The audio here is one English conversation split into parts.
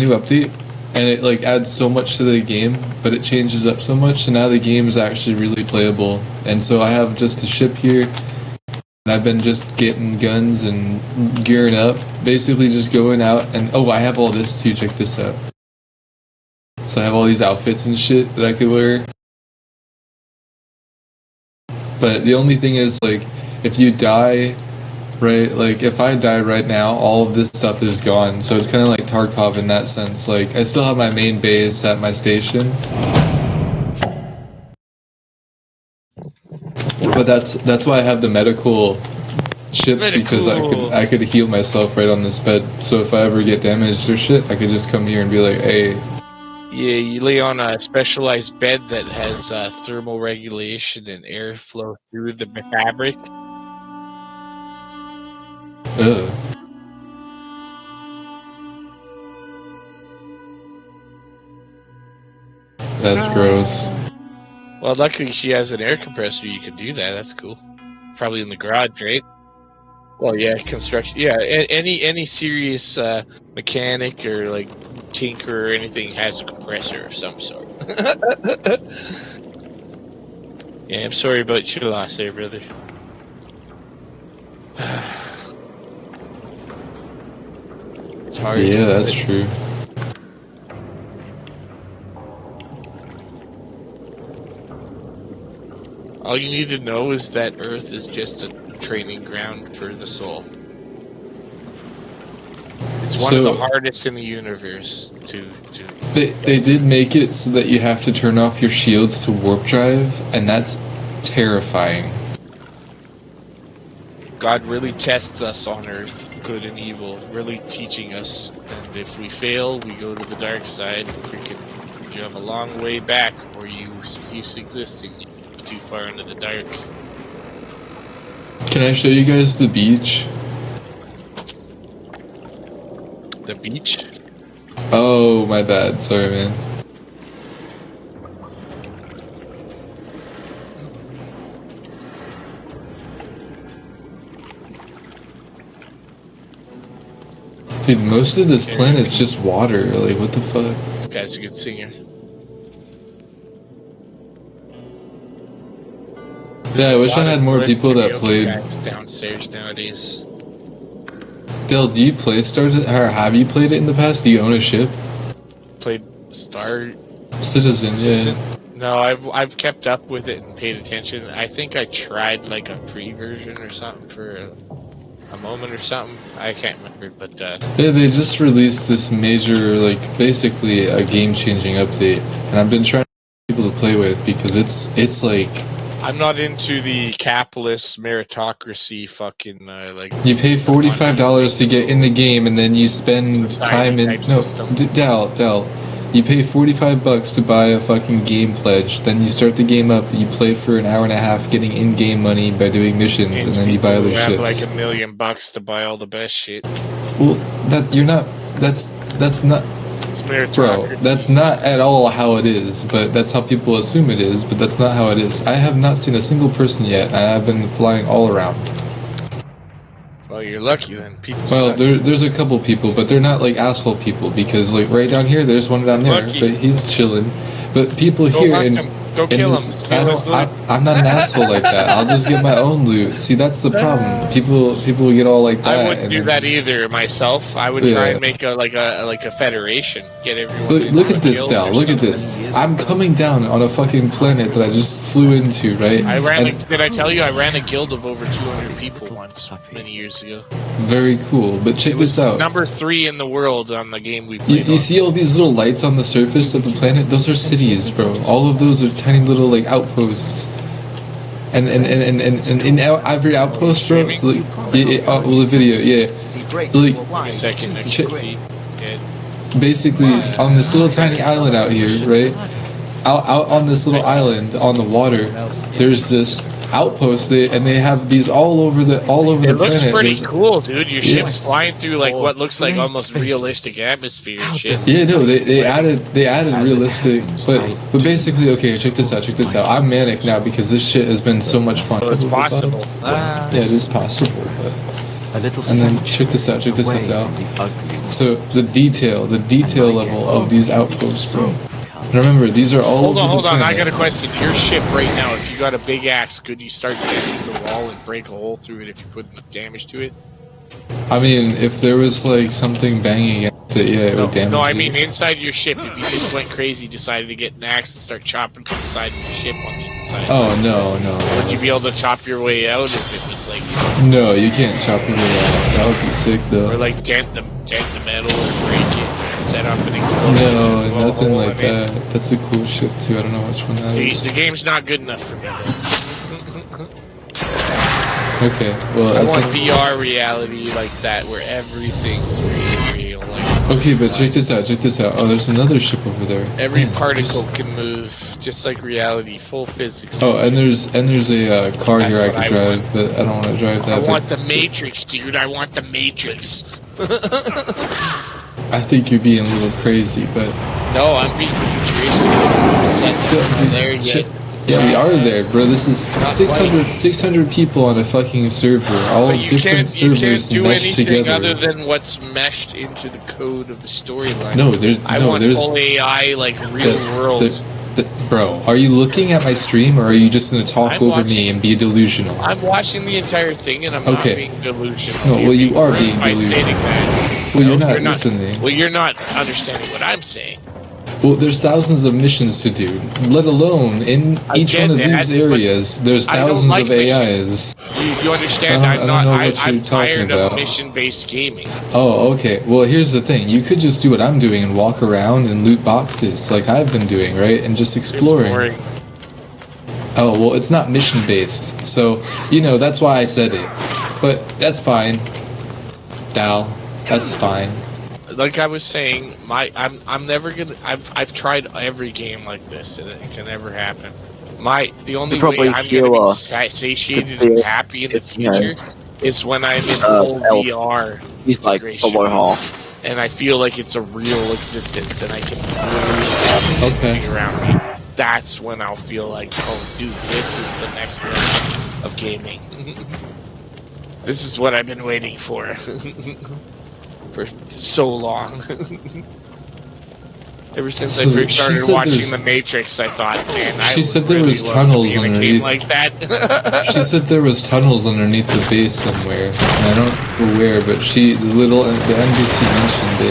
new update, and it like adds so much to the game, but it changes up so much, so now the game is actually really playable. And so I have just a ship here, and I've been just getting guns and gearing up, basically just going out, and oh, I have all this too, check this out. So I have all these outfits and shit that I could wear. But the only thing is, like, if you die, right, like, if I die right now, all of this stuff is gone. So it's kind of like Tarkov in that sense. Like, I still have my main base at my station. But that's why I have the medical ship, because I could heal myself right on this bed. So if I ever get damaged or shit, I could just come here and be like, hey. Yeah, you lay on a specialized bed that has thermal regulation and airflow through the fabric. Ugh. That's gross. Well, luckily she has an air compressor. You can do that. That's cool. Probably in the garage, right? Well, yeah, construction. Yeah, any serious mechanic or like tinker or anything has a compressor of some sort. Yeah, I'm sorry about your loss there, brother. It's hard. Yeah, that's true. All you need to know is that Earth is just a training ground for the soul. It's one of the hardest in the universe to... They did make it so that you have to turn off your shields to warp drive, and that's terrifying. God really tests us on Earth, good and evil, really teaching us. And if we fail, we go to the dark side. You have a long way back where you cease existing. You go too far into the dark. Can I show you guys the beach? The beach? Oh, my bad. Sorry, man. Dude, most of this planet's just water. Like, what the fuck? This guy's a good singer. Yeah, I wish I had more people that played. Downstairs nowadays. Del, do you play Stars, or have you played it in the past? Do you own a ship? Played Star Citizen, yeah. No, I've kept up with it and paid attention. I think I tried like a free version or something for a moment or something. I can't remember, but yeah, they just released this major, like, basically a game-changing update, and I've been trying to get people to play with because it's like. I'm not into the capitalist meritocracy fucking like. You pay $45 to get in the game, and then you spend time in Dal. You pay $45 to buy a fucking game pledge. Then you start the game up. You play for an hour and a half, getting in-game money by doing missions, and then you buy other ships. Have like $1 million to buy all the best shit. Well, you're not. That's not. Bro, that's not at all how it is, but that's how people assume it is, but that's not how it is. I have not seen a single person yet, and I've been flying all around. Well, you're lucky then. People there's a couple people, but they're not like asshole people, because like right down here, there's one down there, but he's chilling. But people here Go kill him. I'm not an asshole like that. I'll just get my own loot. See, that's the problem. People get all like that. I wouldn't do that either myself. I would try and make a federation. Get everyone. Look at this, Dal. Look at this. I'm coming down on a fucking planet that I just flew into, right? Did I tell you I ran a guild of over 200 people once many years ago? Very cool. But check this out. Number 3 in the world on the game we played. You see all these little lights on the surface of the planet? Those are cities, bro. All of those are tiny little like outposts, and in every outpost, bro. Like, the video, yeah. Like, basically, on this little tiny island out here, right? Out on this little island on the water, there's this outpost, and they have these all over the planet. It looks pretty cool, dude. Your ship's flying through like what looks like almost realistic atmosphere and shit. Yeah, no, they added realistic, but basically, okay, check this out. I'm manic now because this shit has been so much fun. So it's possible. Yeah, it is possible, but A little And then check this out, away Dal. from the ugly. So the detail level of these outposts, bro. And remember, these are all Hold on, I planet. got a question. Your ship right now, if you got a big axe, could you start getting the wall and break a hole through it if you put enough damage to it? I mean, if there was like something banging against it, yeah, it would damage No, I it. mean inside your ship, if you just went crazy, decided to get an axe and start chopping to the side of your ship on the inside. Oh, no. Would you be able to chop your way out if it was like... No, you can't chop it out. That would be sick, though. Or like dent the metal or break it, set up an explosion. No, nothing like that. That's a cool ship, too. I don't know which one that is. See, the game's not good enough for me, though. Okay, well, I that's want VR reality like that, where everything's real. Like, okay, but check this out. Oh, there's another ship over there. every Man, particle can move, just like reality, full physics. Oh, and there's a car That's here I what could I drive, want. but I don't want to drive I that. want the Matrix, dude. I want the Matrix. I think you're being a little crazy, but No, I'm being futuristic. There yet. yeah, we are there, bro. This is 600 people on a fucking server, all But you different servers do meshed anything together. other than what's meshed into the code of the storyline. No, there's I want full AI, like real world. Bro, are you looking at my stream, or are you just gonna talk over me and be delusional? I'm watching the entire thing, and I'm not being delusional. No, well, you are being delusional. Well, you're not listening. Well, you're not understanding what I'm saying. Well, there's thousands of missions to do, let alone in each one of these areas, there's thousands of AIs. You understand? I'm tired of mission-based gaming. Oh, okay. Well, here's the thing. You could just do what I'm doing and walk around and loot boxes like I've been doing, right? And just exploring. Oh, well, it's not mission-based. So, you know, that's why I said it. But that's fine. Dal, that's fine. Like I was saying, I'm never gonna. I've tried every game like this, and it can never happen. The only way I'm gonna be satiated and happy in the future is when I'm in full VR. He's like below hall, and I feel like it's a real existence, and I can really everything around me. That's when I'll feel like, oh, dude, this is the next level of gaming. This is what I've been waiting for. For so long. Ever since I first started watching The Matrix, I thought, man, she said there was tunnels underneath. Like that. She said there was tunnels underneath the base somewhere, and I don't know where, but the NBC mentioned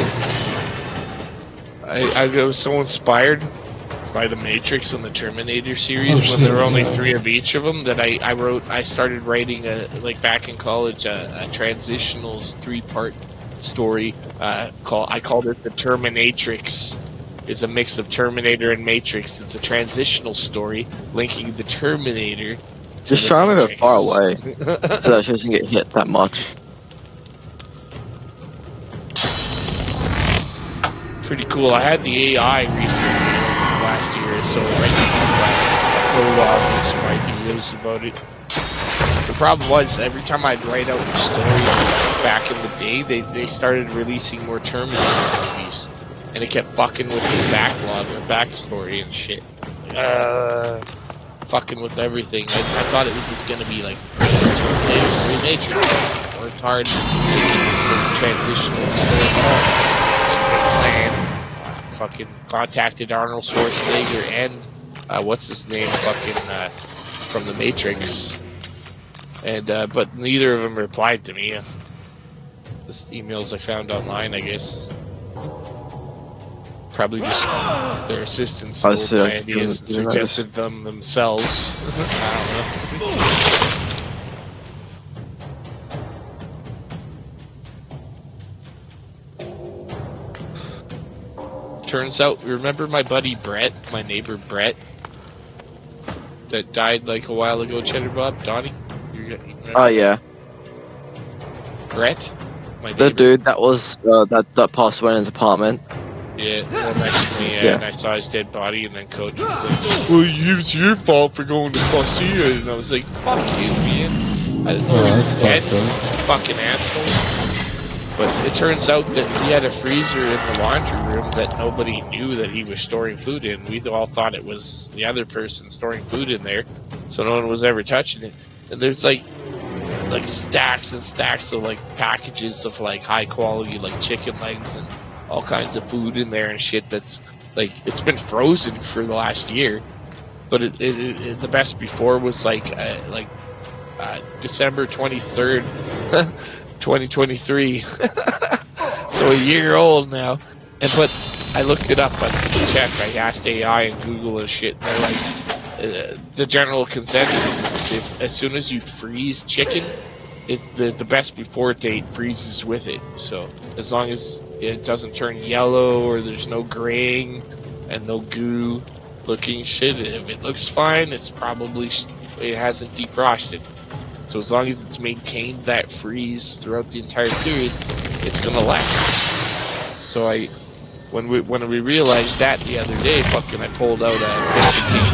it. I was so inspired by The Matrix and the Terminator series when there were only 3 of each of them that I started writing back in college a transitional 3-part story I called it The Terminatrix. It's a mix of Terminator and Matrix. It's a transitional story linking the Terminator to just try to move it far away so that she doesn't get hit that much. Pretty cool. I had the AI recently last year or so right now. Videos about it. The problem was, every time I'd write out the story back in the day, they started releasing more Terminator movies. And it kept fucking with the backlog or backstory and shit. Fucking with everything. I thought it was just gonna be like Terminator Matrix. Worked hard making this transitional story. Fucking contacted Arnold Schwarzenegger and what's his name? Fucking from the Matrix. And but neither of them replied to me. Just emails I found online, I guess. Probably just their assistants stole my ideas and suggested them themselves. I don't know. Turns out, remember my buddy Brett, my neighbor Brett, that died like a while ago, Cheddar Bob? Donny? Oh yeah. Brett? The dude that was that passed away in his apartment. Yeah, next to me, and I saw his dead body, and then Coach was like, well, it's your fault for going to Garcia, and I was like, fuck you, man. I didn't know he was dead, fucking asshole. But it turns out that he had a freezer in the laundry room that nobody knew that he was storing food in. We all thought it was the other person storing food in there, so no one was ever touching it. And there's like like stacks and stacks of like packages of like high quality like chicken legs and all kinds of food in there and shit that's like it's been frozen for the last year. But the best before was like December 23rd, 2023. So a year old now. But I looked it up on the check. I asked AI and Google and shit. And they're like, the general consensus is if, as soon as you freeze chicken, it's the best before date freezes with it. So as long as it doesn't turn yellow or there's no graying and no goo looking shit, if it looks fine, it's probably it hasn't defrosted. So as long as it's maintained that freeze throughout the entire period, it's gonna last. So when we realized that the other day, fucking I pulled out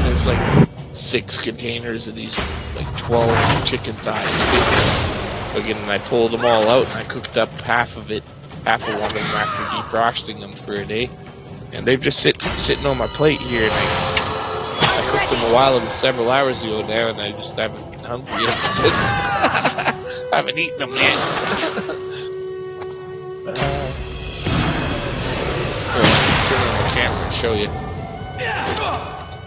there's like 6 containers of these like 12 chicken thighs. Again, and I pulled them all out and I cooked up half of one of them after defrosting them for a day. And they've just sitting on my plate here, and I cooked them several hours ago now, and I just haven't been hungry ever since. I haven't eaten them yet. Turn on the camera and show you.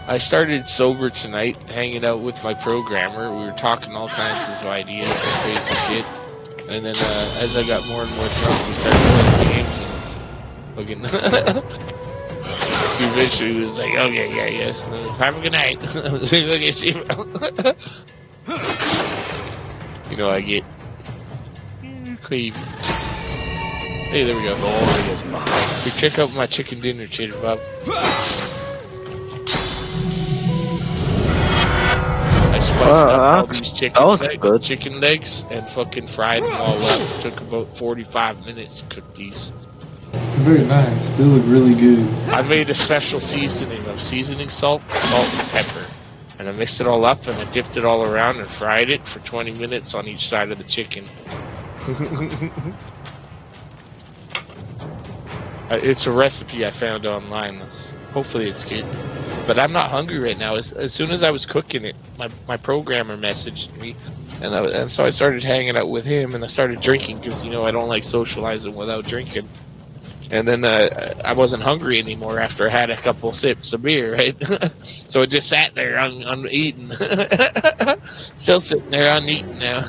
I started sober tonight, hanging out with my programmer. We were talking all kinds of ideas and crazy shit. And then as I got more and more drunk, we started playing games and looking. Eventually was like, okay, yeah, have a good night. You know, I get crazy. Hey, there we go. We check out my chicken dinner, Chitter Bob. I spiced up all these chicken legs and fucking fried them all up. It took about 45 minutes to cook these. Very nice. They look really good. I made a special seasoning of seasoning salt, and pepper. And I mixed it all up and I dipped it all around and fried it for 20 minutes on each side of the chicken. It's a recipe I found online. Hopefully it's good. But I'm not hungry right now. As soon as I was cooking it, my programmer messaged me. And so I started hanging out with him and I started drinking because, you know, I don't like socializing without drinking. And then I wasn't hungry anymore after I had a couple sips of beer, right? So I just sat there uneaten. Still sitting there uneaten now.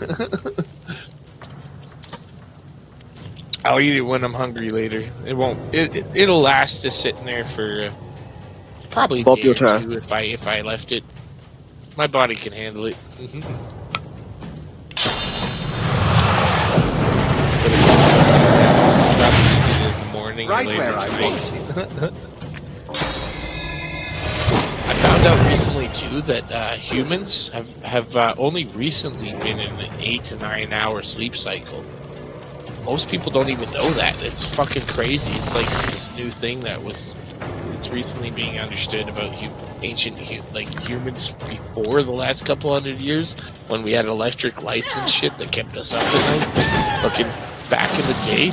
I'll eat it when I'm hungry later. It won't. It'll last just sitting there for probably a day or two if I left it. My body can handle it. Right where I want you. I found out recently too that humans have only recently been in an 8 to 9 hour sleep cycle. Most people don't even know that. It's fucking crazy. It's like this new thing it's recently being understood about ancient humans before the last couple hundred years when we had electric lights and shit that kept us up at night. Fucking back in the day,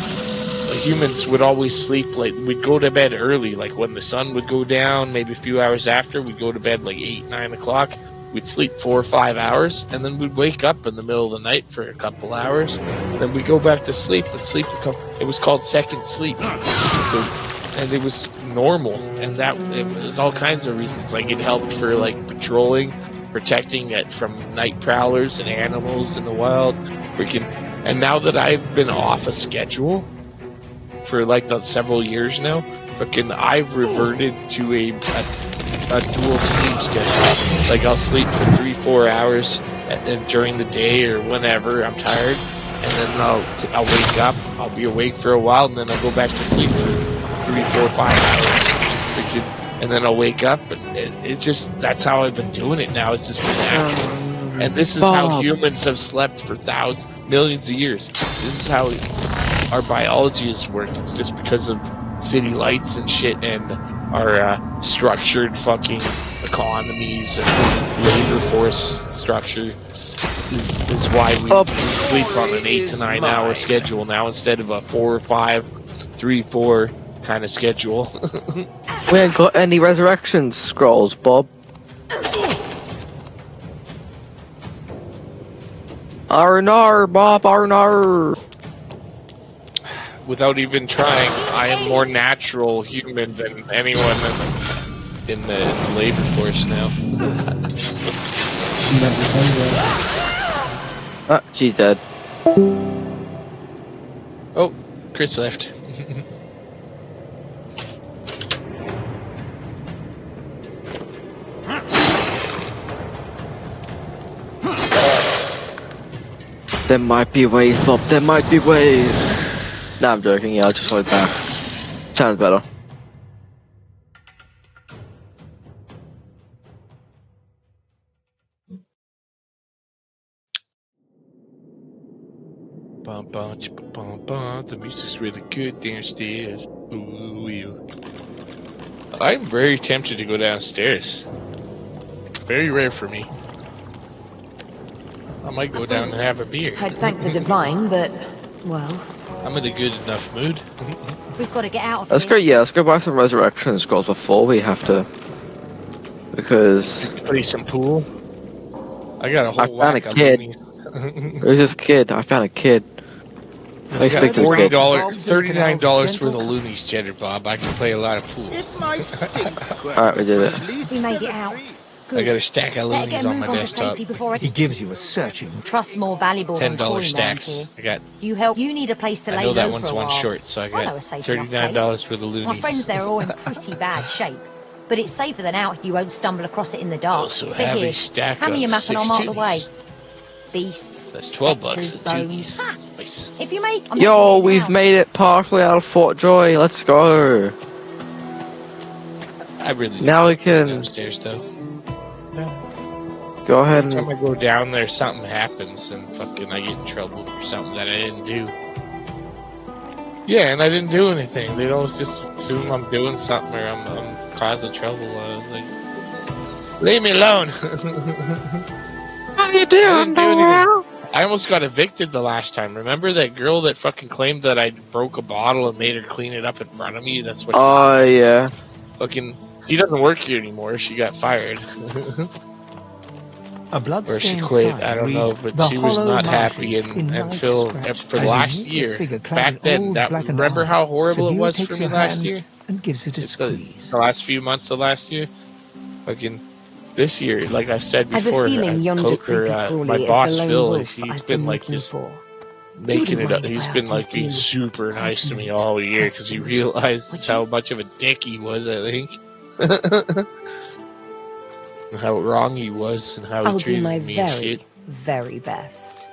humans would always sleep like we'd go to bed early, like when the sun would go down, maybe a few hours after. We'd go to bed like 8, 9 o'clock. We'd sleep 4 or 5 hours, and then we'd wake up in the middle of the night for a couple hours. Then we'd go back to sleep and sleep. It was called second sleep. And it was normal, and it was all kinds of reasons. Like it helped for like patrolling, protecting it from night prowlers and animals in the wild. And now that I've been off a schedule for like several years now, I've reverted to a dual sleep schedule. Like I'll sleep for 3-4 hours and during the day or whenever I'm tired, and then I'll wake up. I'll be awake for a while, and then I'll go back to sleep for 3, 4, 5 hours. And then I'll wake up, and that's how I've been doing it now. It's just been natural. And this is how humans have slept for millions of years. This is how our biology has worked. It's just because of city lights and shit and our structured fucking economies and labor force structure is why we sleep on an 8 to 9 hour schedule now instead of a 4 or 5, 3, 4 kind of schedule. We ain't got any resurrection scrolls, Bob. R&R, Bob, R&R. Without even trying, I am more natural human than anyone in the labor force now. Ah, she's dead. Oh, Chris left. There might be ways, Bob. There might be ways. Nah, I'm joking. Yeah, I'll just hold it back. Sounds better. Bum, bum, bum, bum. The music's really good downstairs. Ooh, you. I'm very tempted to go downstairs. Very rare for me. I might go down and have a beer. I'd thank the divine, but, well... I'm in a good enough mood. We've got to get out of Let's here. go, yeah, let's go buy some resurrection scrolls before we have to. Because... Play some pool. I got a whole I found whack a of kid. loonies. Who's this kid? I found a kid. I got $40, $39 for the loonies, Cheddar Bob. I can play a lot of pool. Alright, we did it. We made it out. I got a stack of Better loonies get a on move my on to desktop. safety before I... He gives you a searching. Trust's more valuable than $10 coin stacks. here. I got. You help. You need a place to I lay know that low one's for a one while. short, so I I know got a safe enough $39 place. for the loonies. My friends there are all in pretty bad shape, but it's safer than out. You won't stumble across it in the dark. Also But have here, a stack hand me your of map and I'll mark the way. 6 Beasts, That's 12 bucks. spectres, The bones. 2 Nice. If you make, I'm Yo, making it we've now. made it partially out of Fort Joy. Let's go. I really Now we don't can go downstairs though. go ahead Every time and... I go down there, something happens and fucking I get in trouble for something that I didn't do. Yeah, and I didn't do anything. They always just assume I'm doing something or I'm causing trouble. Like, leave me alone. How you I doing, didn't do anything. Dora? I almost got evicted the last time. Remember that girl that fucking claimed that I broke a bottle and made her clean it up in front of me? That's what. Oh, yeah. Fucking. She doesn't work here anymore. She got fired. A blood Or she stained quit. sign I don't reads, know, but "The she was hollow not marshes happy in knife until scratch for as a last unique year. figure clad Back in then, old that blackened remember armor. how horrible it Sabine was takes for me your last hand year? and gives it a The squeeze. last few months of last year. Fucking this year, like I said I've a before, feeling yonder creepy my crawly is boss the lone Phil, wolf he's I've been been like looking just for. making it wouldn't up. mind if He's I been asked like him a being few super nice to me pertinent all year because he questions. realized Would how you? much of a dick he was, I think. And how wrong he was and how I'll he do treated my me and very, shit. very best.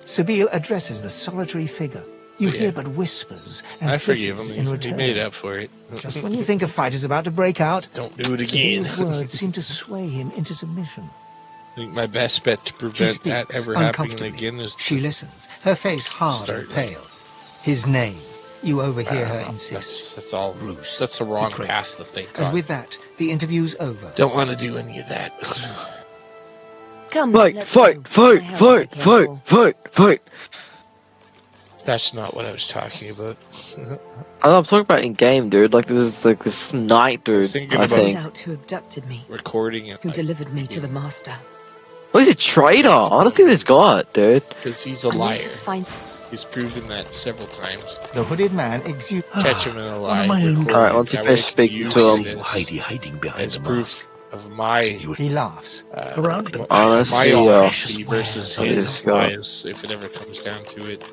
Sabine addresses the solitary figure. You Yeah. hear but whispers and I forgive hisses him. in He return. made up for it. Just when you think a fight is about to break out, Don't do it again. Sabine's words seem to sway him into submission. I think my best bet to He prevent that speaks ever happening uncomfortably. again is She to listens, her face hard start, and pale. His name. You overhear her insist. That's all. Bruce. That's the wrong He craves. path to think And on. with that, the interview's over. Don't want to do any of that. Come, Fight, let's fight, go. fight, I have fight, what I came fight, for. fight, fight. That's not what I was talking about. I'm talking about in game, dude. Like this is like this knight, dude. thinking I about- think. Found out who abducted me, Recording it who delivered me to the master. What is he, traitor? I want to see this guy, dude. because he's a I liar. need to find. He's proven that several times. The hooded man exudes. Catch him in a lie. of my own record Alright, it. once you That finish way I can speaking use to him. this hiding behind as the proof mask. of my He laughs. Around the Honestly, my yeah. honesty versus Let me his just go. lies, if it ever comes down to it.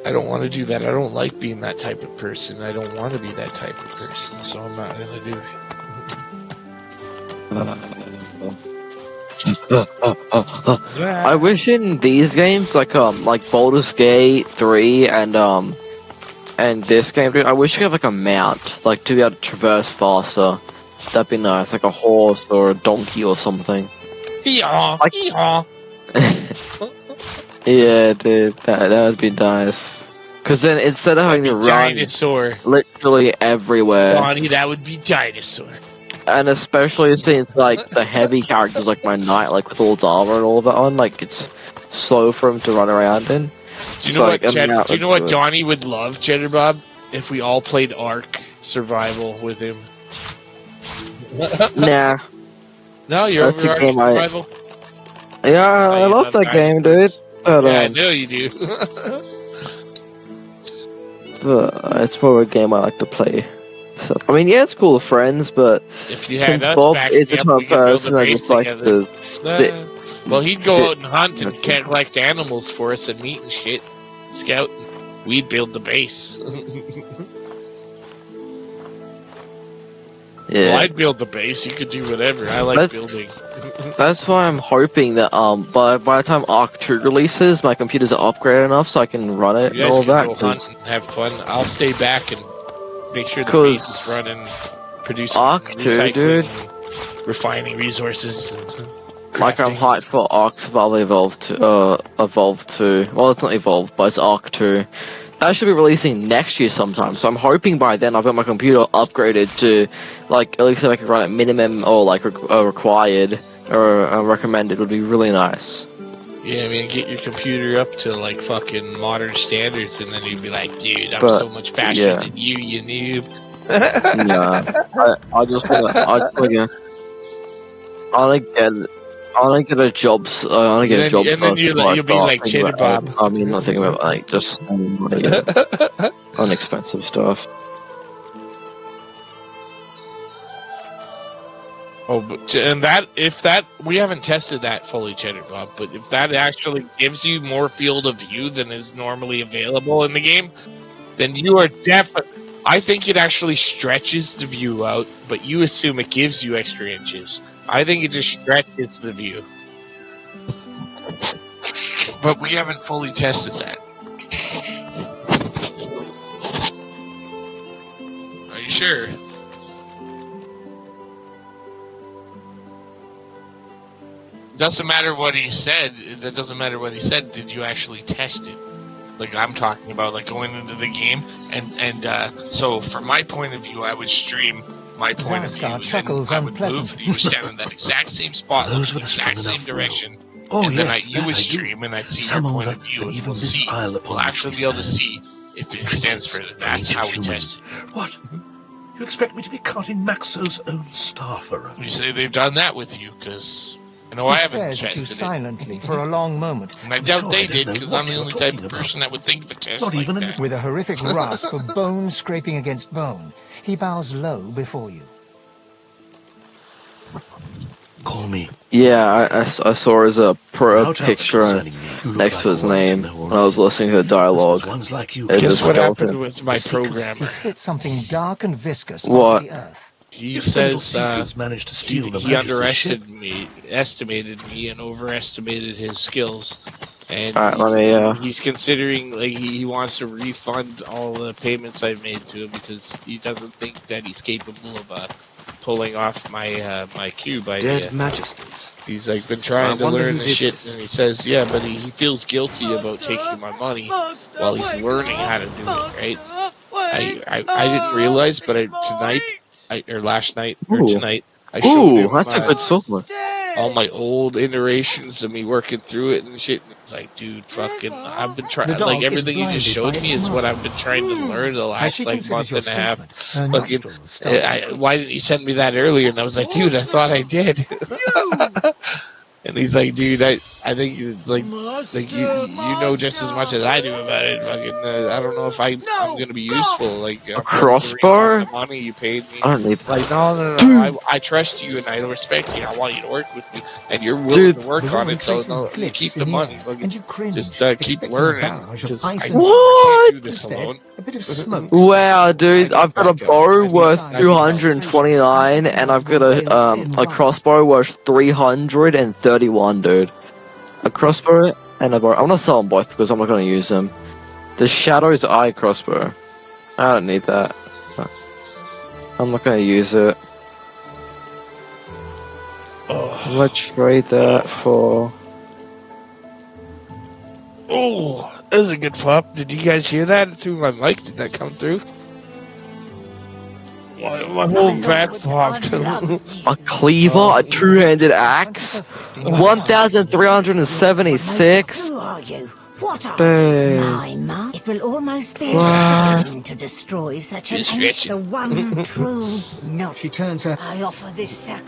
I don't want to do that. I don't like being that type of person. I don't want to be that type of person, so I'm not gonna do it. I wish in these games, like Baldur's Gate 3 and this game, dude, I wish you could have like a mount, like to be able to traverse faster. That'd be nice, like a horse or a donkey or something. Hee-haw, Like- hee-haw. Yeah, dude, that would be nice. Cause then instead of having to run Dinosaur. literally everywhere, Donny, that would be dinosaur. and especially since like the heavy characters like my knight, like with all his armor and all that on, like it's slow for him to run around in. Do you So, know like, what? a mount Do you know would what do it. Donny would love, Cheddar Bob? If we all played Ark Survival with him. Nah. No, you're That's a overarching game survival. Yeah, Oh, I you love that game, dude. dinosaurs. But, Yeah, I know you do. it's more a game I like to play. So, I mean, yeah, it's cool with friends, but If you had since us Bob back is the me up, type we of could build a person that base just likes together. to sit. Well, he'd go sit- out and hunt and collect animals for us and meat and shit. Scout. We'd build the base. Yeah. Well, I'd build the base. You could do whatever. I like building. That's why I'm hoping that by the time Arc 2 releases, my computers are upgraded enough so I can run it You and guys all can that. go hunt and have fun. I'll stay back and make sure the 'Cause base is running, producing, Arc 2, recycling, dude. refining resources. And Like I'm hyped for Arc Survival Evolved 2. Well, it's not Evolved, but it's Arc 2. That should be releasing next year sometime. So I'm hoping by then I've got my computer upgraded to, like, at least if I can run at minimum or like required or recommended would be really nice. Yeah, I mean, get your computer up to like fucking modern standards, and then you'd be like, dude, I'm But, so much faster yeah. than you noob. Nah, I just wanna get a job. I wanna get a job. And then you'll be like Cheddar Bob. I mean, not thinking about like just unexpensive stuff. Oh, but we haven't tested that fully, Cheddar Bob, but if that actually gives you more field of view than is normally available in the game, then you are definitely. I think it actually stretches the view out, but you assume it gives you extra inches. I think it just stretches the view. But we haven't fully tested that. Are you sure? Doesn't matter what he said. That doesn't matter what he said. Did you actually test it? Like I'm talking about, like going into the game, and so from my point of view, I would stream my point of view, and I would move, and you would stand in that exact same spot, looking the exact same direction, and then you would stream, and I'd see your point of view, and we'll see. We'll actually be able to see if it extends further. That's how we test it. What? You expect me to be carting Maxo's own staff around? You say they've done that with you, because I know I haven't tested it. Silently for a long moment. And I doubt they did, because I'm the only type of person that would think of a test like that. With a horrific rasp of bone scraping against bone, he bows low before you. Call me. Yeah, I saw his picture next to his name when I was listening to the dialogue. Guess what happened with my programmer? He spit something dark and viscous What? onto the earth. He says he underestimated me and overestimated his skills. And he's considering, like, he wants to refund all the payments I've made to him because he doesn't think that he's capable of pulling off my my cube idea. Dead majesties. He's like been trying to learn the shit, and he says, yeah, but he feels guilty about taking my money while he's learning how to do it. Right? I didn't realize, but last night or tonight, I showed him that's a good song. all my old iterations of me working through it and shit. It's like, dude, fucking, I've been trying. Like everything you just showed me is what I've been trying to learn the last like month and a half. Fucking, why didn't you send me that earlier? And I was like, dude, I thought I did. And he's like, dude, I think it's like you know just as much as I do about it. Fucking, I don't know if I'm gonna be useful. Like a crossbar? The money you paid me. I don't need that. Like no. I trust you and I respect you. I want you to work with me, and you're willing to work on it. So no, you keep the money. Just keep learning. Because I can't do this alone. Wow, dude, I've got a bow worth 229, and I've got a crossbow worth 331, dude. A crossbow and a bow. I'm gonna sell them both because I'm not gonna use them. The Shadow's Eye crossbow. I don't need that. I'm not gonna use it. Let's trade that for. Oh, that was a good pop. Did you guys hear that through my mic? Did that come through? My whole back popped. A cleaver, a two-handed axe, 1,376. Who are you? What are Dang. you? My mum? It will almost be What? a shame to destroy such an She's ace, fetching. the one true. No, She turns her. I offer this sack.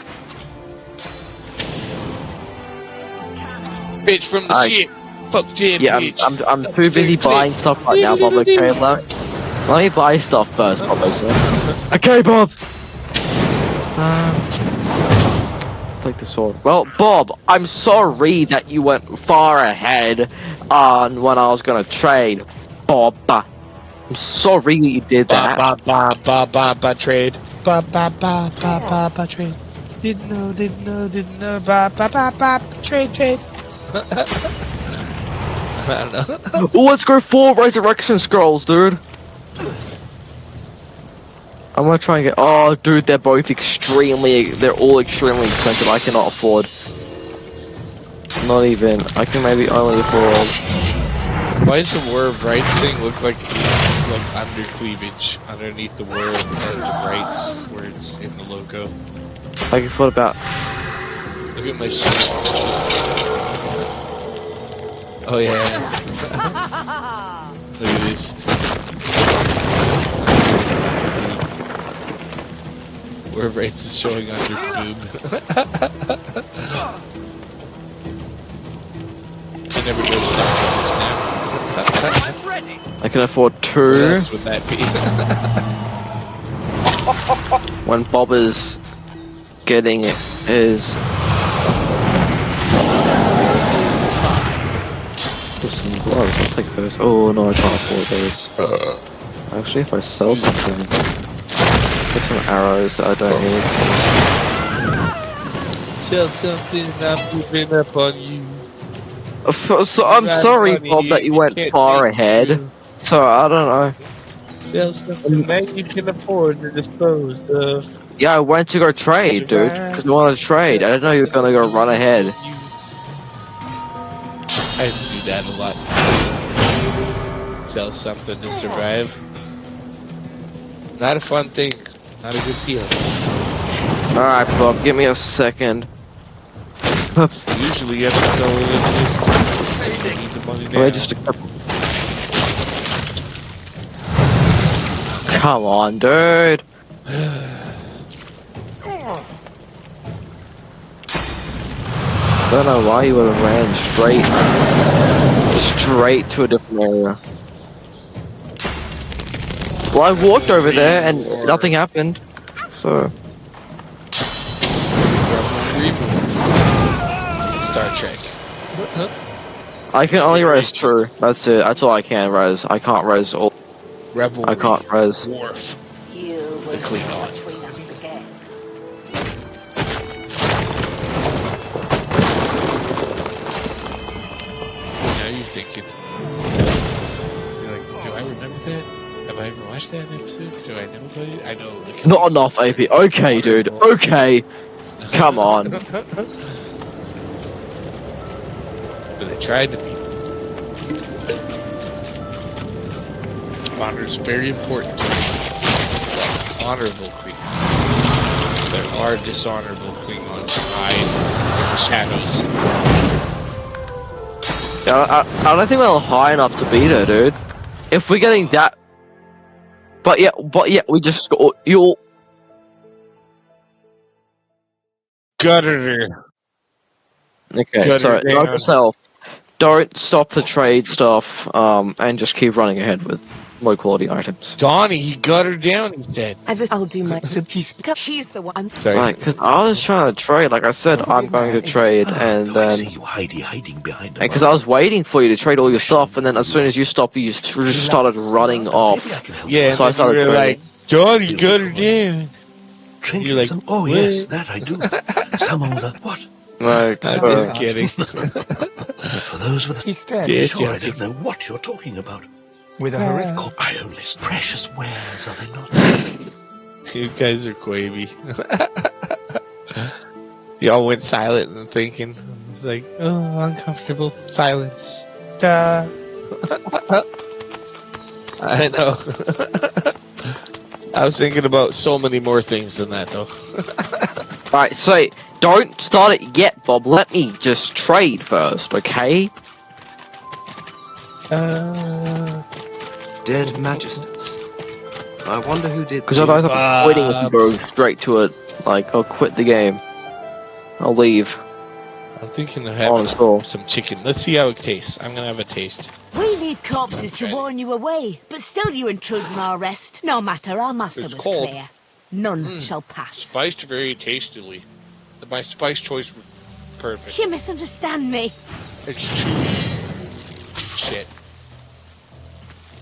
Bitch from the ship. Fuck Jim, Yeah, bitch. I'm too busy buying stuff right now, Bob. Okay, let me buy stuff first, Bob. Okay, Bob. Take the sword. Well, Bob, I'm sorry that you went far ahead on when I was gonna trade, Bob. I'm sorry that you did that. Ba trade. Ba trade. Didn't know, ba trade. I don't know. Oh, let's go 4 resurrection scrolls, dude. I'm gonna try and get. Oh, dude, they're all extremely expensive. I cannot afford. Not even. I can maybe only afford. Why does the WAROFRIGHTS thing look like under cleavage underneath the WAROFRIGHTS words in the logo? I can afford about. Look at my shit. Oh yeah. Look at this. WAROFRIGHTS is showing under boob. I never noticed that just now. I can afford 2. What else would that be? When Bob is getting his. Some gloves, I'll take those. Oh no, I can't afford those. Actually, if I sell something, there's some arrows that I don't need. Sell something, I'm moving up on you. So I'm sorry, Bob, that you went far ahead. So I don't know. Sell something that you can afford to dispose of. Yeah, I went to go trade, dude, because I wanted to trade. I didn't know you were gonna go run ahead. I have to do that a lot. Sell something to survive. Not a fun thing. Not a good feeling. Alright, Bob, give me a second. Usually you have to sell it in this. So you need the money now. Wait, just a couple. Come on, dude. I don't know why you would have ran straight to a different area. Well, I walked over there and nothing happened, so. Star Trek. I can only res 2. That's it. That's all I can res. I can't res all. Revelry. I can't res. Worf. You will The Klingon. between us again. Now you're thinking. You're like, do I remember that? Have I ever watched that episode? Do I know about it? I know. Like, Not enough AP. Okay, dude. Okay. Come on. But they tried to be. Honor is very important to Klingons. Honorable Klingons. There are dishonorable Klingons hide in the shadows. Yeah, I don't think we're high enough to beat her, dude. If we're getting that, but yeah, we just score. You'll Gutted her. okay. Cut So her note down. yourself. Don't stop the trade stuff, and just keep running ahead with low quality items. Donny, he got her down, he said. I'll do my. He's She's the one. Sorry. Like, cause I was trying to trade. Like I said, I'm going to trade, and I then see you hiding behind a because I was waiting for you to trade all your stuff, and then as soon as you stopped, you just started running off. Maybe I can help Yeah, you. So I and then started you were trading. like, Donny got her down. Trinkets you're like, and oh what? yes, that I do. Some older what? Like, I'm so, just kidding. For those with he stared Yeah. sure, I don't know what you're talking about. with a horrific. I only precious wares, are they not? You guys are quavy. Y'all went silent and thinking. It's like, oh, uncomfortable silence. Duh. I know. I was thinking about so many more things than that, though. Alright, so don't start it yet, Bob. Let me just trade first, okay? dead magisters. I wonder who did Because otherwise I'm quitting if you go straight to it. Like, I'll quit the game. I'll leave. I'm thinking of Oh, having cool. some chicken. Let's see how it tastes. I'm gonna have a taste. We leave corpses to warn you away, but still you intrude on our rest. No matter, our master It's was cold. clear. None shall pass. Spiced very tastily. My spice choice was perfect. You misunderstand me. It's chewy. Shit.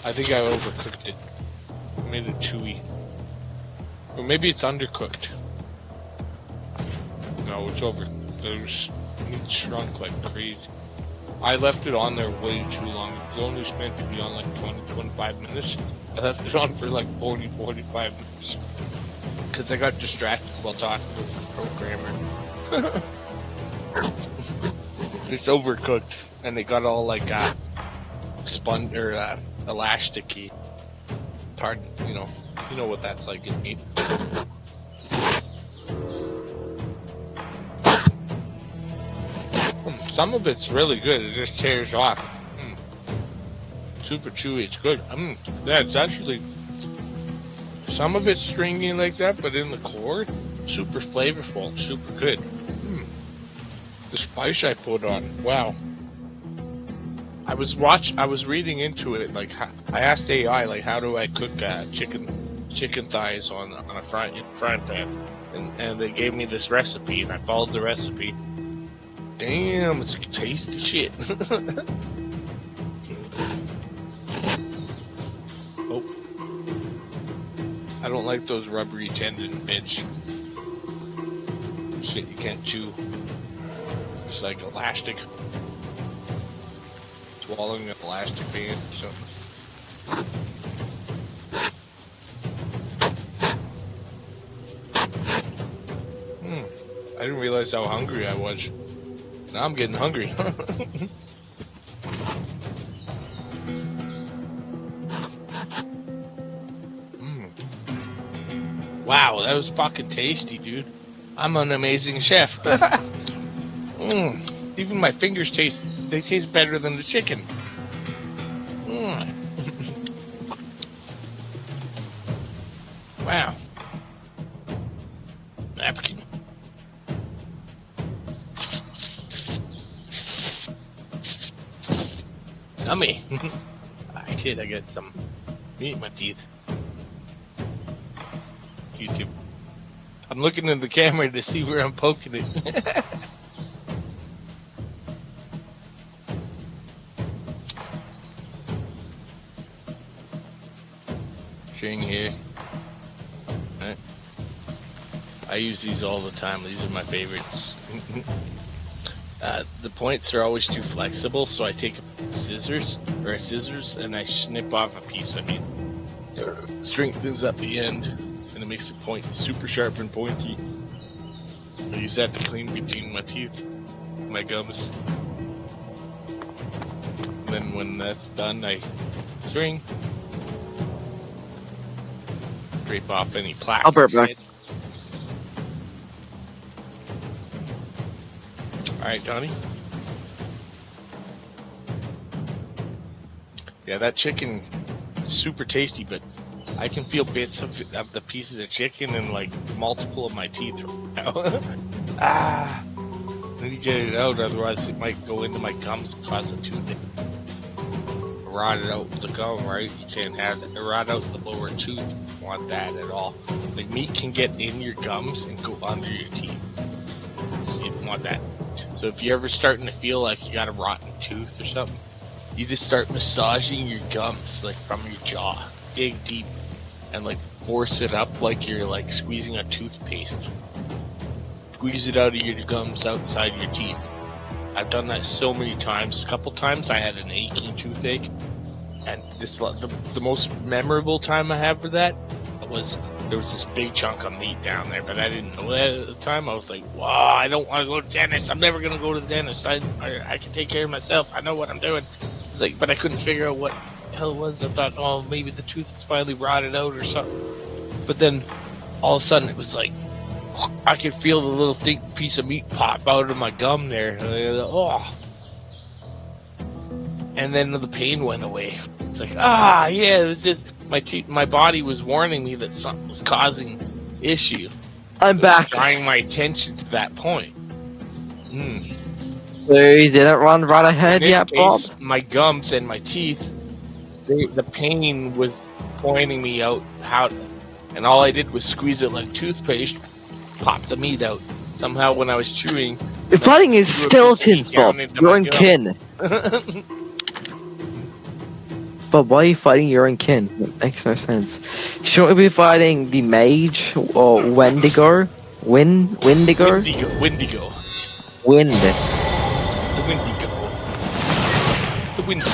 I think I overcooked it. I made it chewy. Or maybe it's undercooked. No, it's over. It shrunk like crazy. I left it on there way too long. It was only meant to be on like 20-25 minutes. I left it on for like 40-45 minutes. Because I got distracted while talking with the programmer. It's overcooked. And it got all like spun or elasticy. It's hard, you know what that's like in meat. Some of it's really good. It just tears off. Super chewy. It's good. Yeah, it's actually some of it's stringy like that, but in the core, super flavorful, super good. The spice I put on, wow. I was reading into it. Like, I asked AI, like, how do I cook chicken thighs on a frying pan, and they gave me this recipe, and I followed the recipe. Damn, it's tasty shit. Oh. I don't like those rubbery tendon bits. Shit you can't chew. It's like elastic. Swallowing an elastic band or something. I didn't realize how hungry I was. Now I'm getting hungry. Wow, that was fucking tasty, dude. I'm an amazing chef. Even my fingers taste better than the chicken. Wow. Napkin. Yummy. Shit, I got some meat in my teeth. YouTube. I'm looking in the camera to see where I'm poking it. String here. Right. I use these all the time. These are my favorites. The points are always too flexible, so I take scissors and I snip off a piece. I mean, strengthens up the end, and it makes the point super sharp and pointy. I use that to clean between my teeth, my gums. And then when that's done, I string, scrape off any plaque. I'll be right back. Alright, Donny. Yeah, that chicken is super tasty, but I can feel bits of the pieces of chicken in like multiple of my teeth right now. Let me get it out, otherwise it might go into my gums and cause a toothache. Rot it out with the gum, right? You can't have it. Rot out the lower tooth. You don't want that at all. Like, meat can get in your gums and go under your teeth. So you don't want that. So if you're ever starting to feel like you got a rotten tooth or something, you just start massaging your gums, like from your jaw. Dig deep and like force it up like you're like squeezing a toothpaste. Squeeze it out of your gums outside your teeth. I've done that so many times. A couple times I had an aching toothache, and the most memorable time I had for that was there was this big chunk of meat down there, but I didn't know that at the time. I was like, wow, I don't want to go to the dentist. I'm never going to go to the dentist. I can take care of myself. I know what I'm doing. It's like, but I couldn't figure out what the hell it was. I thought, oh, maybe the tooth is finally rotted out or something. But then all of a sudden it was like, I could feel the little thick piece of meat pop out of my gum there. Oh. And then the pain went away. It's like, yeah, it was just my body was warning me that something was causing issue. I'm back. Drawing my attention to that point. So you didn't run right ahead In this yet, Bob? case, my gums and my teeth, the pain was pointing me out how, and all I did was squeeze it like toothpaste, pop the meat out. Somehow, when I was chewing, You're fighting his skeletons, Bob. Your own kin. But why are you fighting your own kin? That makes no sense. Shouldn't we be fighting the mage or Wendigo? Windigo? Windigo. Wind. The Windigo. The Windigo.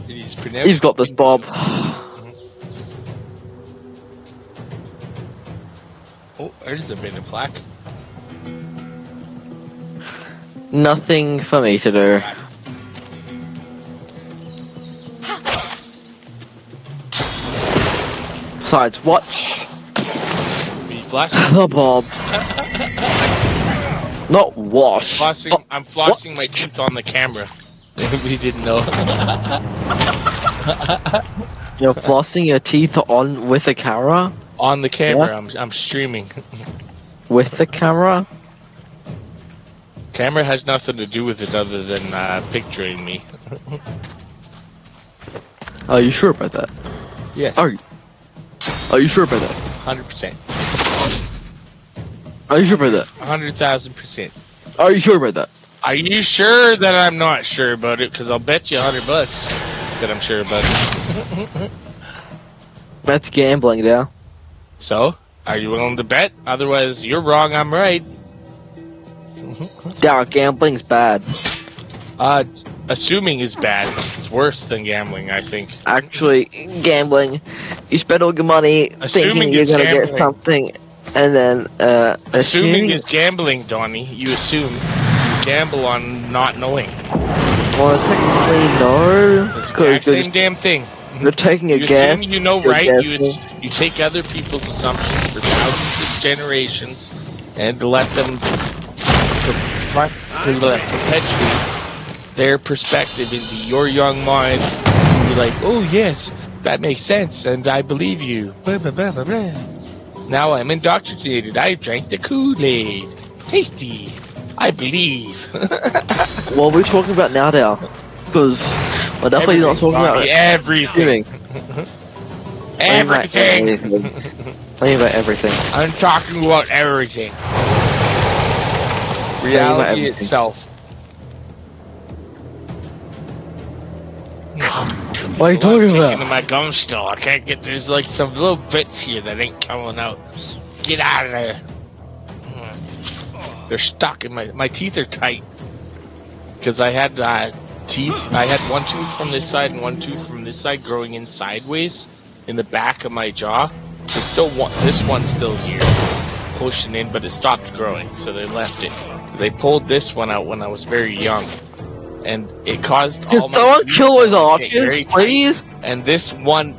It is pronounced. You've got this, Bob. Oh, there's a bit of plaque. Nothing for me to do. Besides, watch the Bob. Not wash. I'm flossing my teeth on the camera. We didn't know. You're flossing your teeth on with the camera? On the camera, I'm streaming. With the camera? Camera has nothing to do with it other than picturing me. Are you sure about that? Yeah. Are you sure about that? 100%. Are you sure about that? 100,000%. Are you sure about that? Are you sure that I'm not sure about it? Because I'll bet you $100 that I'm sure about it. That's gambling now. So, are you willing to bet? Otherwise, you're wrong, I'm right. Yeah, gambling's bad. Assuming is bad. It's worse than gambling, I think. Actually, gambling, you spend all your money thinking you're gonna get something, and then, assuming is gambling, Donny. You assume. You gamble on not knowing. Well, technically, no. It's the exact same damn thing. You're taking a guess. Assume you know right. You take other people's assumptions for thousands of generations and let them perpetuate their perspective into your young mind. And you're like, oh yes, that makes sense, and I believe you. Blah, blah, blah, blah, blah. Now I'm indoctrinated. I drank the Kool-Aid. Tasty. I believe. What are we talking about now, Dal? Because we're definitely not talking about everything. Everything. Tell about everything. I'm talking about everything. Reality itself. What are you talking about? Into my gum still. I can't get. There's like some little bits here that ain't coming out. Get out of there. They're stuck in my teeth are tight because I had teeth. I had one tooth from this side and one tooth from this side growing in sideways in the back of my jaw. There's still one. This one's still here, pushing in, but it stopped growing, so they left it. They pulled this one out when I was very young, and it caused all my teeth. Can someone kill his arches, please? And this one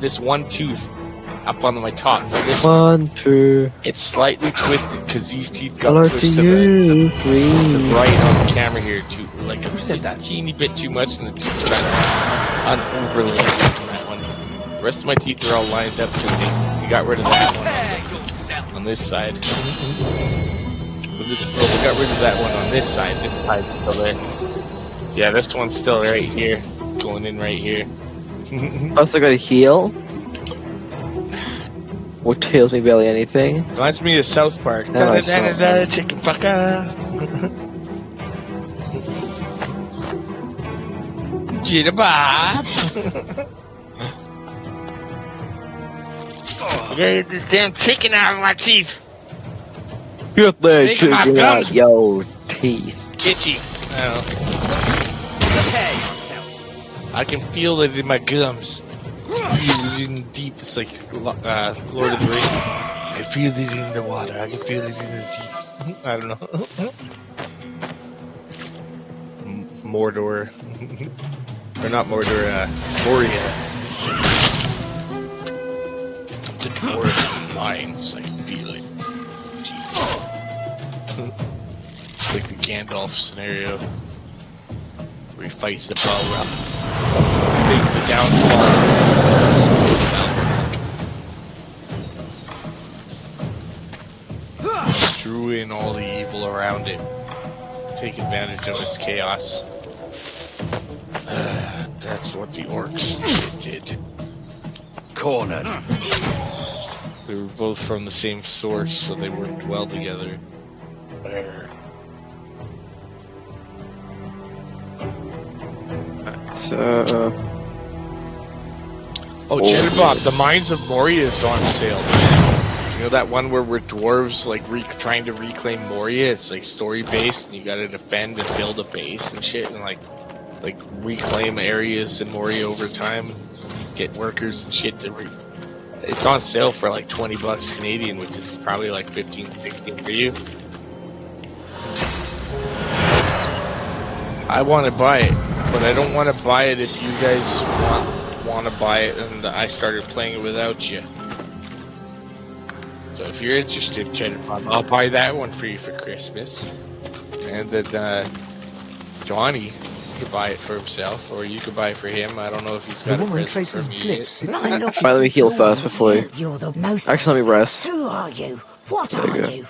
tooth up on my top. This 1, 2. It's slightly twisted because these teeth got Hello pushed to to you, the right on the camera here too, like a teeny bit too much, and the teeth got overlaid on that one. The rest of my teeth are all lined up because we got rid of that one on this side. We got rid of that one on this side. This side's still there. Yeah, this one's still right here, going in right here. Also got a heel. Which heals me barely anything. Reminds me of South Park. No, Chicken fucker. Jitterbug. I gotta get this damn chicken out of my teeth. Get that chicken out your teeth. Itchy. I can feel it in my gums. In deep, it's like Lord of the Rings. I can feel it in the water. I can feel it in the deep. I don't know. Mordor, or not Mordor. Moria. The dwarf lines. I can feel it. It's like the Gandalf scenario. where he fights the Balrog. I think the downfall of Balrog drew in all the evil around it, take advantage of its chaos. That's what the orcs did. Cornered. They were both from the same source, so they worked well together. Oh, Cheddar Bob, the Mines of Moria is on sale, man. You know that one where we're dwarves, like, trying to reclaim Moria? It's, like, story-based, and you gotta defend and build a base and shit, and, like reclaim areas in Moria over time, get workers and shit to It's on sale for, like, 20 bucks Canadian, which is probably, like, 15, 16 for you. I want to buy it, but I don't want to buy it if you guys want to buy it and I started playing it without you. So if you're interested, Cheddar Bob, I'll buy that one for you for Christmas. And then Donny could buy it for himself, or you could buy it for him. I don't know if he's got a present for me yet. Right, let me heal first before you. You're the most. Actually, let me rest. Who are you? What There are you go. you?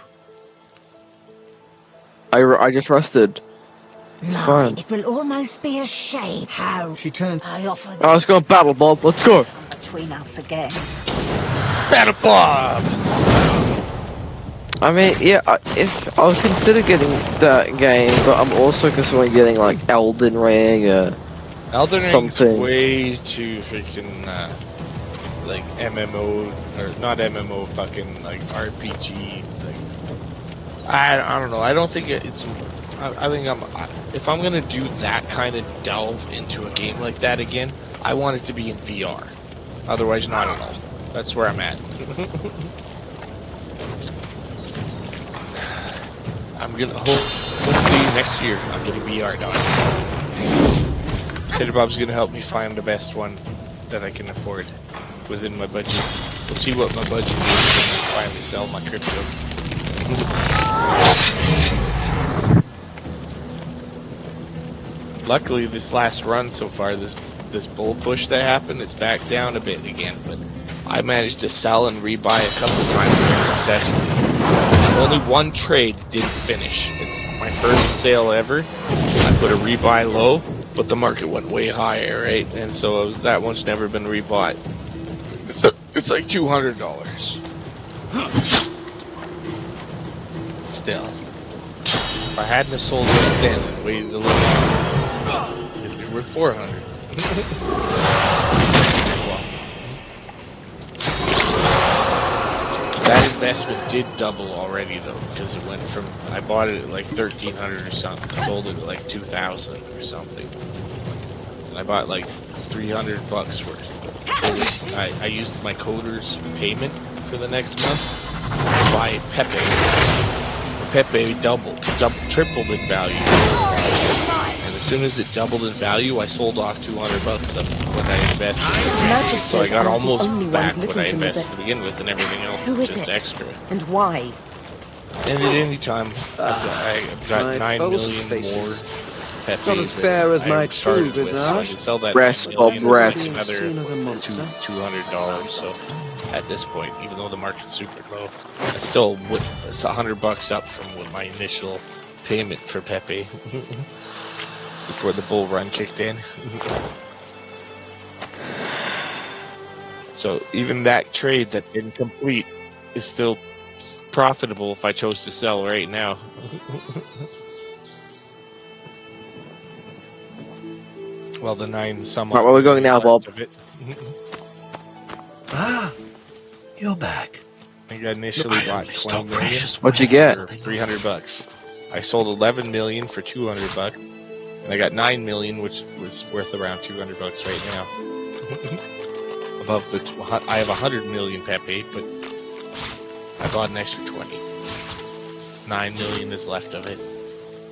I just rested. It's fine. It will almost be a shame how She turned. I offer this Oh, let's go battle, Bob. Let's go. between us again. Battle Bob! I mean, yeah, if I'll consider getting that game, but I'm also considering getting like Elden Ring or Elden Ring's something. way too freaking like MMO or not MMO, fucking like RPG. Like I don't know. I don't think it's. I think if I'm gonna do that kind of delve into a game like that again, I want it to be in VR. Otherwise, not at all. That's where I'm at. I'm gonna hopefully next year I'm getting VR done. Cheddar Bob's gonna help me find the best one that I can afford within my budget. We'll see what my budget is when I finally sell my crypto. Luckily, this last run so far, this bull push that happened, it's back down a bit again, but I managed to sell and rebuy a couple times very successfully. Only one trade didn't finish. It's my first sale ever. I put a rebuy low, but the market went way higher, right? And so that one's never been rebought. It's like $200. Still, if I hadn't have sold it then and waited a little longer, it'd be worth $400. That investment did double already though, because it went from, I bought it at like 1,300 or something, sold it at like 2,000 or something. And I bought like 300 bucks worth. I used my coder's payment for the next month to buy Pepe. Pepe tripled in value. And as soon as it doubled in value, I sold off 200 bucks of what I invested. So I got almost back what I invested to begin with, and everything else is just extra. And why? And at any time, I've got 9 million more Pepe. Not as fair as my true visage. So I can sell that Rest, 9 Bob, million rest. for another Seen as a monster. $200. So at this point, even though the market's super low, it's still it's $100 up from what my initial payment for Pepe before the bull run kicked in. So even that trade that didn't complete is still profitable if I chose to sell right now. Well, the 9 some. Right, where are we going now, Bob? You're back. I think I initially bought 20 million. What'd you get? For $300. I sold 11 million for $200, and I got 9 million, which was worth around $200 right now. Above the, I have 100 million Pepe, but I bought an extra 20. 9 million is left of it.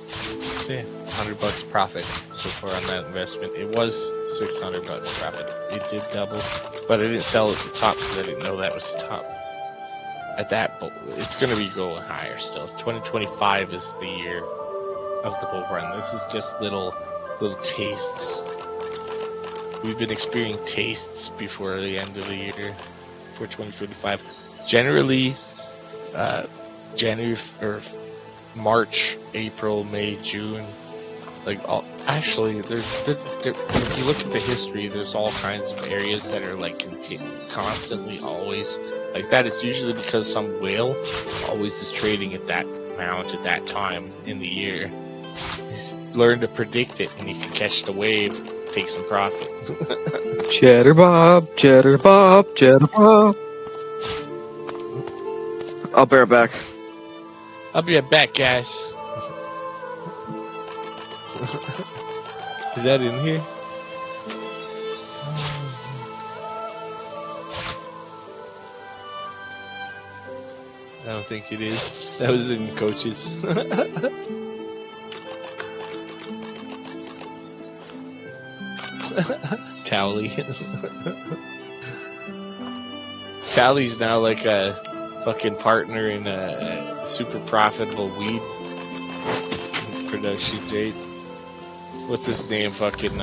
So yeah, $100 profit so far on that investment. It was $600 profit. It did double, but I didn't sell at the top because I didn't know that was the top. At that, it's going to be going higher still. 2025 is the year of the bull run. This is just little little tastes. We've been experiencing tastes before the end of the year for 2025. Generally, January or March, April, May, June. Like actually, if you look at the history, there's all kinds of areas that are like constantly always like that. It's usually because some whale always is trading at that amount at that time in the year. Just learn to predict it, and you can catch the wave, take some profit. Cheddar Bob, Cheddar Bob, Cheddar Bob. I'll be right back. I'll be right back, guys. Is that in here? I don't think it is. That was in coaches. Tally. Tally's now like a fucking partner in a super profitable weed production date. What's his name? Fucking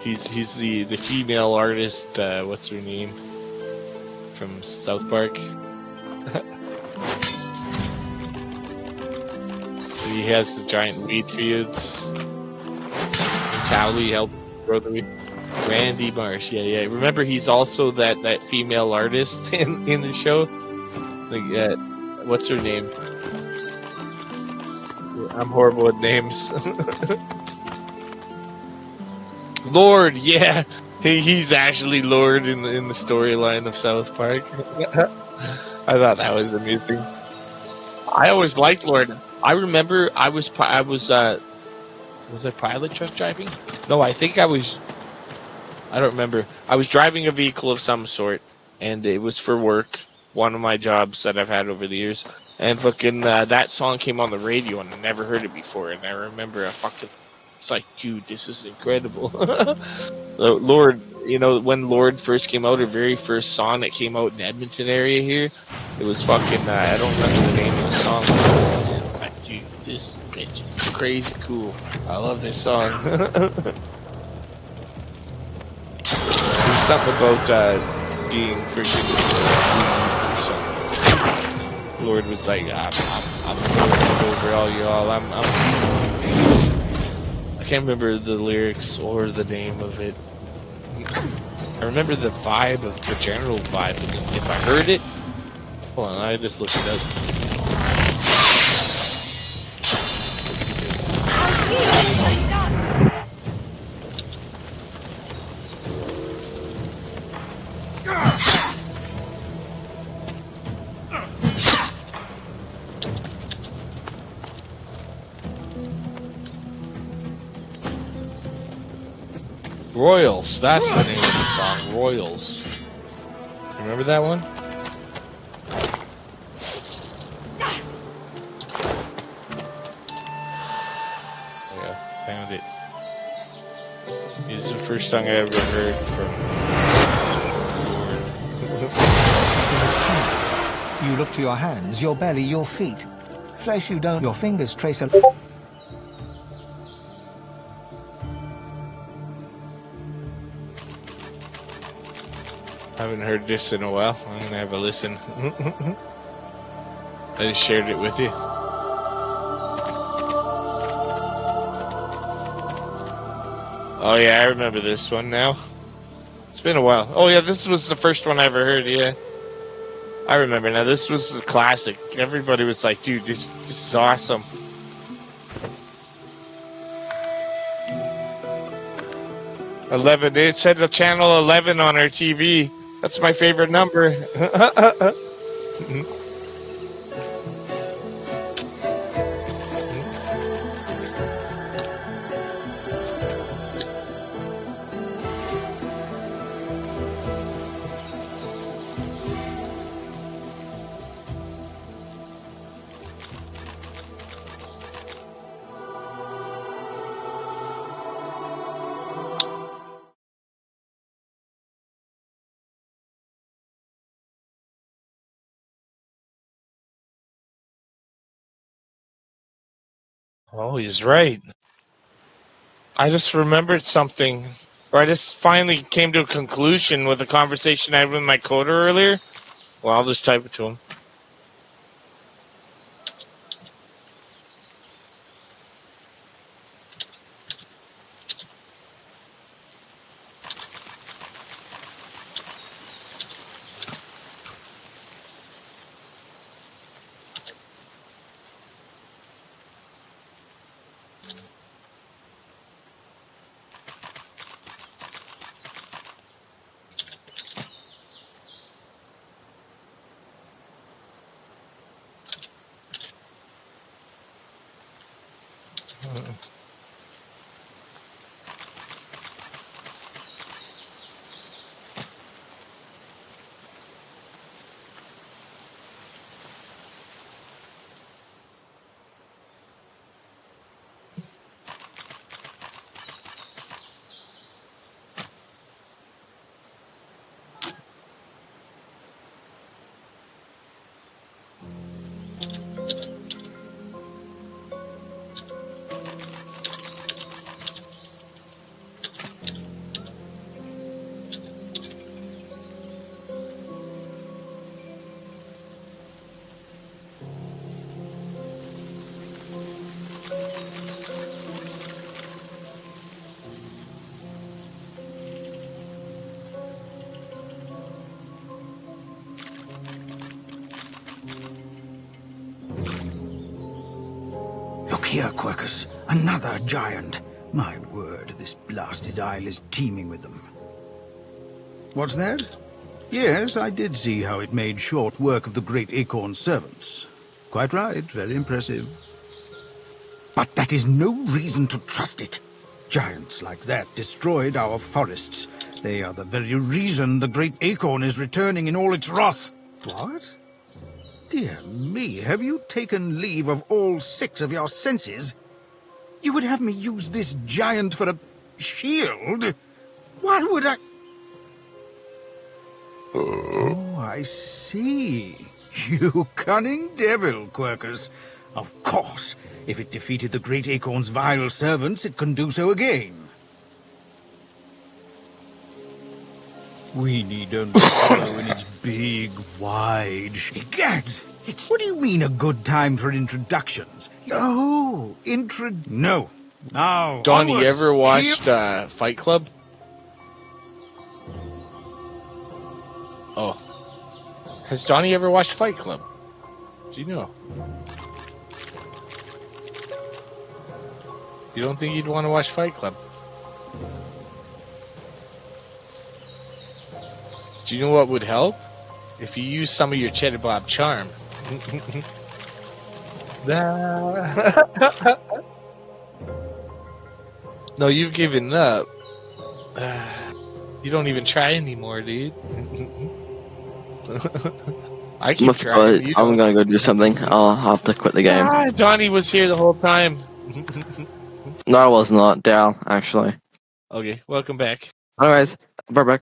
he's the female artist. What's her name? From South Park. He has the giant weed fields. Towley helped grow the weed. Randy Marsh, yeah. Remember, he's also that female artist in the show. Like, what's her name? I'm horrible with names. Lord, yeah, he's actually Lord in the storyline of South Park. I thought that was amusing. I always liked Lord. I remember was I pilot truck driving? No, I think I was. I don't remember. I was driving a vehicle of some sort, and it was for work. One of my jobs that I've had over the years, and fucking that song came on the radio, and I never heard it before. And I remember it's like, dude, this is incredible. Lord, you know, when Lord first came out, the very first song that came out in Edmonton area here, it was fucking. I don't remember the name of the song. It's like, dude, this bitch is crazy cool. I love this song. There's something about being freaking. Lord was like, I'm over all y'all. I can't remember the lyrics or the name of it. I remember the vibe of the general vibe. If I heard it, hold on, I just looked it up. Royals, that's the name of the song, Royals. Remember that one? Yeah, found it. It's the first song I ever heard from. You look to your hands, your belly, your feet. Flesh you don't, your fingers trace a... I haven't heard this in a while. I'm gonna have a listen. I just shared it with you. Oh yeah, I remember this one now. It's been a while. Oh yeah, this was the first one I ever heard, yeah. I remember now, this was a classic. Everybody was like, dude, this is awesome. It said the channel 11 on our TV. That's my favorite number. Oh, he's right. I just remembered something. Or I just finally came to a conclusion with a conversation I had with my coder earlier. Well, I'll just type it to him. Look here, Quercus. Another giant. My word, this blasted isle is teeming with them. What's that? Yes, I did see how it made short work of the great acorn servants. Quite right, very impressive. But that is no reason to trust it. Giants like that destroyed our forests. They are the very reason the great acorn is returning in all its wrath. What? Dear me, have you taken leave of all 6 of your senses? You would have me use this giant for a shield? Why would I... Oh, I see. You cunning devil, Quercus. Of course, if it defeated the great acorn's vile servants, it can do so again. We need only follow in its big, wide... Gads! It's... What do you mean, a good time for introductions? Oh, No. Now, Donny, you onwards. ever watched Fight Club? Oh. Has Donny ever watched Fight Club? Do you know? You don't think you'd want to watch Fight Club? Do you know what would help? If you use some of your Cheddar Bob charm. No, you've given up. You don't even try anymore, dude. I keep trying. I'm gonna go do something. I'll have to quit the game. Donny was here the whole time. No, I was not. Dal, actually. Okay, welcome back. Alright, bye-bye.